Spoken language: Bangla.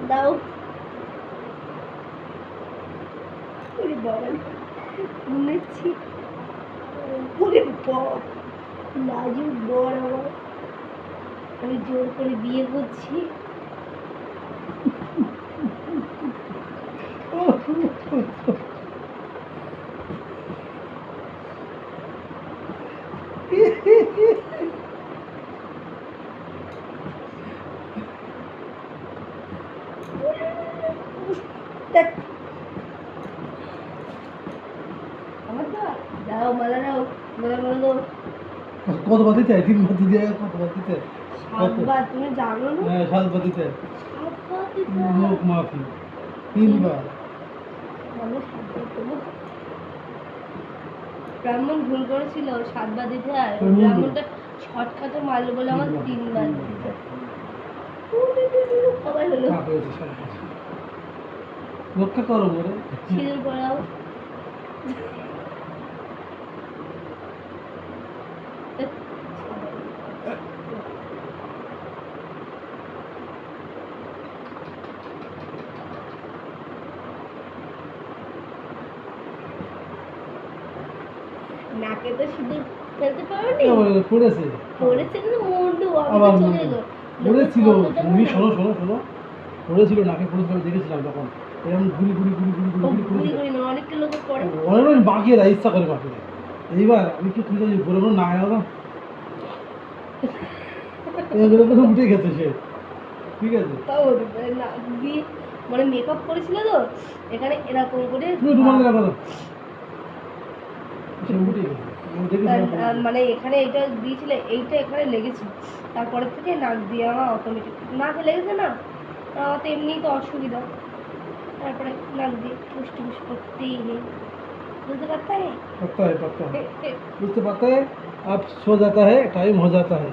দাও বাবা শুনেছি ওরে বাপ লাজুক বর আমার আমি জোর করে বিয়ে করছি দাও মালা দাও মালা মালা দাও কতবার দিতে 3 বার দিতে কতবার দিতে 7 বার তুমি জানো না হ্যাঁ 7 বার দিতে 7 বার দিতে মুখ মাফি 3 বার বলো 7 বার দেবো ব্রাহ্মণ ভুল করেছিল 7 বার দিতে আর ব্রাহ্মণটা শর্টকাটে মারলো বলে আমার 3 বার দিতে সবাই হলো রক্ষা করো বলে সিঁদুর পরাও নাকে তো সিঁদুর ফেলতে পারোনি পড়েছে পড়েছে কিন্তু মুন্ডু আবার চলে গেল পড়েছিল তুমি শোনো পড়েছিল নাকে পড়েছিল আমি দেখেছিলাম তখন এরকম গুলি গুলি গুলি গুলি গুলি গুলি গুলি না অনেকটা লোক পড়ে অনেক বাকিয়ে দেয় ইচ্ছা করে বাকিয়ে দেয় এইবার আমি কি তুই যদি বলে না এলাম এগুলো তো উঠে গেছে সে ঠিক আছে তাও না দিয়ে মানে মেকআপ করেছিল তো এখানে এরকম করে তুমি রুমাল লাগা দাও সে উঠে গেছে মানে এখানে এটা দিয়েছিল এইটা এখানে লেগেছিল তারপরে থেকে নাক দিয়ে আমার অটোমেটিক নাকে লেগেছে না আমার তো এমনিই তো অসুবিধা তারপরে নাক দিয়ে পুষ্টি পুষ্টি করতেই নেই বুঝতে পারতে पता है बुझते पाता है अब सो जाता है टाइम हो जाता है